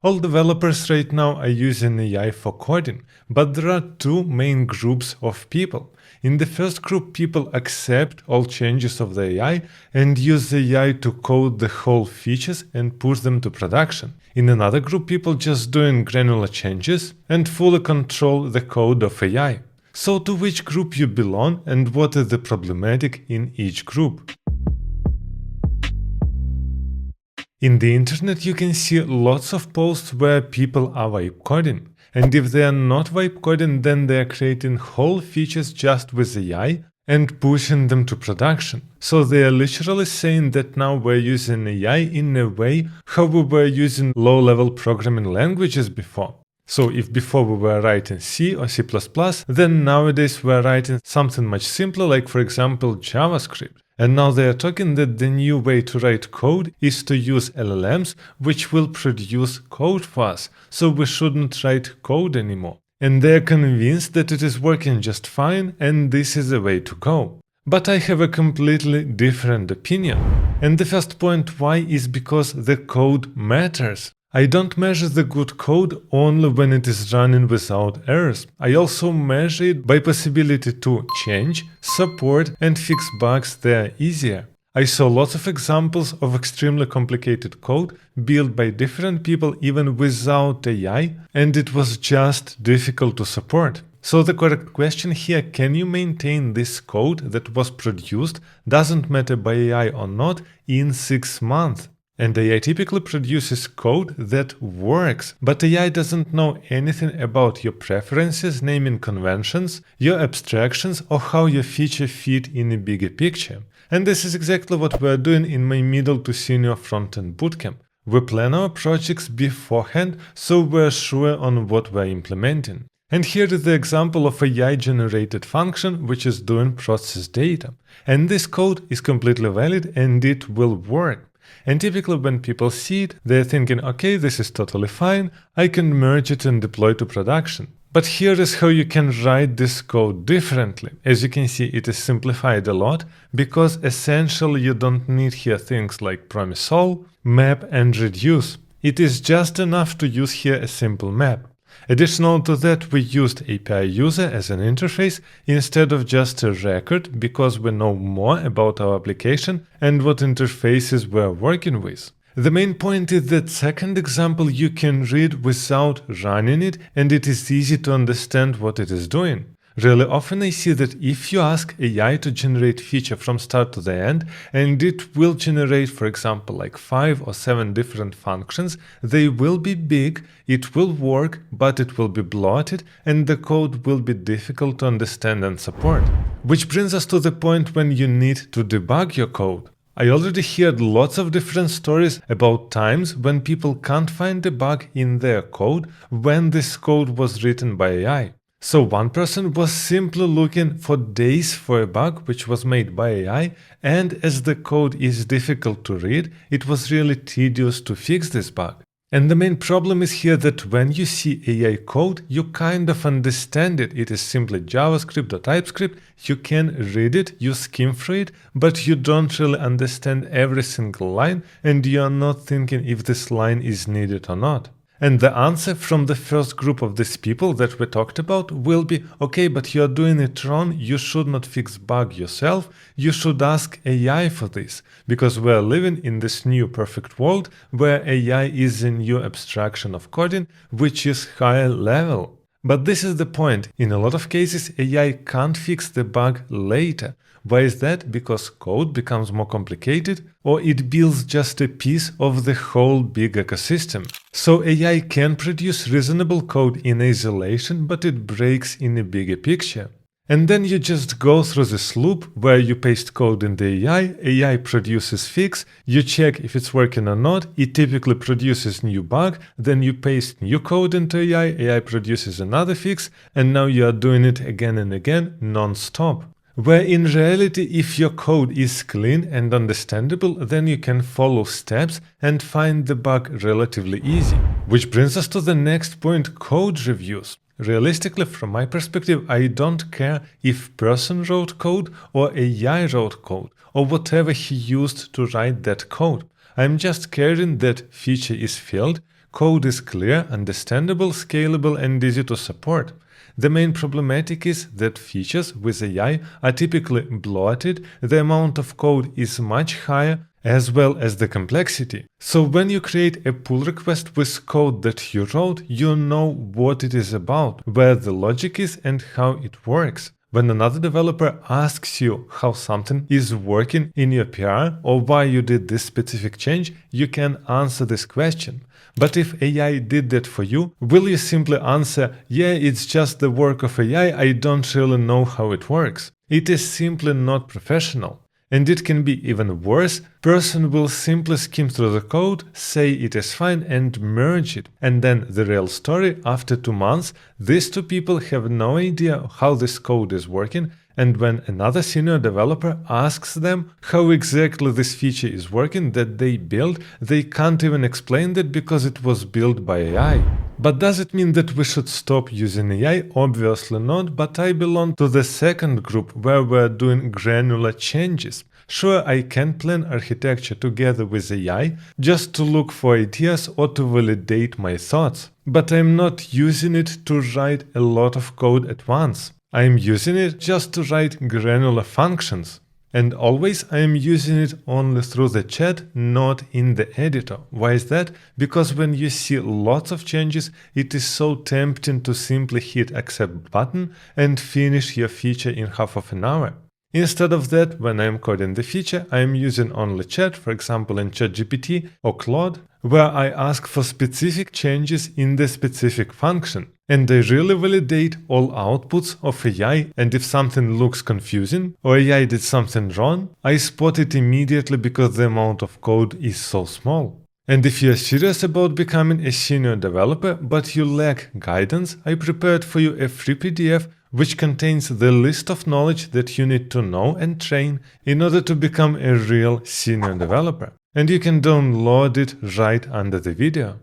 All developers right now are using AI for coding, but there are two main groups of people. In the first group, people accept all changes of the AI and use the AI to code the whole features and push them to production. In another group, people just doing granular changes and fully control the code of AI. So to which group you belong and what is the problematic in each group? In the internet you can see lots of posts where people are vibe coding. And if they are not vibe coding, then they are creating whole features just with AI and pushing them to production. So they are literally saying that now we're using AI in a way how we were using low-level programming languages before. So if before we were writing C or C++, then nowadays we're writing something much simpler, like for example JavaScript. And now they are talking that the new way to write code is to use LLMs, which will produce code for us, so we shouldn't write code anymore. And they are convinced that it is working just fine and this is the way to go. But I have a completely different opinion. And the first point why is because the code matters. I don't measure the good code only when it is running without errors. I also measure it by possibility to change, support and fix bugs there easier. I saw lots of examples of extremely complicated code built by different people even without AI, and it was just difficult to support. So the correct question here, can you maintain this code that was produced, doesn't matter by AI or not, in 6 months? And AI typically produces code that works, but AI doesn't know anything about your preferences, naming conventions, your abstractions, or how your feature fit in a bigger picture. And this is exactly what we're doing in my middle to senior front-end bootcamp. We plan our projects beforehand, so we're sure on what we're implementing. And here is the example of a AI-generated function which is doing process data. And this code is completely valid and it will work. And typically when people see it, they're thinking, okay, this is totally fine, I can merge it and deploy to production. But here is how you can write this code differently. As you can see, it is simplified a lot, because essentially you don't need here things like promise all, map and reduce. It is just enough to use here a simple map. Additional to that, we used API user as an interface instead of just a record, because we know more about our application and what interfaces we're working with. The main point is that second example you can read without running it, and it is easy to understand what it is doing. Really often I see that if you ask AI to generate feature from start to the end, and it will generate, for example, like 5 or 7 different functions, they will be big, it will work, but it will be bloated, and the code will be difficult to understand and support. Which brings us to the point when you need to debug your code. I already heard lots of different stories about times when people can't find a bug in their code when this code was written by AI. So one person was simply looking for days for a bug which was made by AI, and as the code is difficult to read, it was really tedious to fix this bug. And the main problem is here that when you see AI code, you kind of understand it. It is simply JavaScript or TypeScript, you can read it, you skim through it, but you don't really understand every single line, and you are not thinking if this line is needed or not. And the answer from the first group of these people that we talked about will be, okay, but you're doing it wrong, you should not fix bug yourself, you should ask AI for this, because we're living in this new perfect world where AI is a new abstraction of coding, which is higher level. But this is the point, in a lot of cases AI can't fix the bug later. Why is that? Because code becomes more complicated, or it builds just a piece of the whole big ecosystem. So AI can produce reasonable code in isolation, but it breaks in a bigger picture. And then you just go through this loop where you paste code in the AI produces fix, you check if it's working or not, it typically produces new bug, then you paste new code into AI produces another fix, and now you are doing it again and again, non-stop. Where in reality, if your code is clean and understandable, then you can follow steps and find the bug relatively easy. Which brings us to the next point, code reviews. Realistically, from my perspective, I don't care if person wrote code or AI wrote code, or whatever he used to write that code. I'm just caring that feature is filled, Code is clear, understandable, scalable, and easy to support. The main problematic is that features with AI are typically bloated, the amount of code is much higher, as well as the complexity. So when you create a pull request with code that you wrote, you know what it is about, where the logic is, and how it works. When another developer asks you how something is working in your PR or why you did this specific change, you can answer this question. But if AI did that for you, will you simply answer, yeah, it's just the work of AI, I don't really know how it works? It is simply not professional. And it can be even worse. Person will simply skim through the code, say it is fine and merge it. And then the real story, after 2 months, these two people have no idea how this code is working, and when another senior developer asks them how exactly this feature is working that they built, they can't even explain that because it was built by AI. But does it mean that we should stop using AI? Obviously not, but I belong to the second group where we're doing granular changes. Sure, I can plan architecture together with AI just to look for ideas or to validate my thoughts, but I'm not using it to write a lot of code at once. I'm using it just to write granular functions. And always I am using it only through the chat, not in the editor. Why is that? Because when you see lots of changes, it is so tempting to simply hit accept button and finish your feature in half of an hour. Instead of that, when I am coding the feature, I am using only chat, for example in ChatGPT or Claude, where I ask for specific changes in the specific function. And I really validate all outputs of AI, and if something looks confusing or AI did something wrong, I spot it immediately because the amount of code is so small. And if you are serious about becoming a senior developer but you lack guidance, I prepared for you a free PDF which contains the list of knowledge that you need to know and train in order to become a real senior developer. And you can download it right under the video.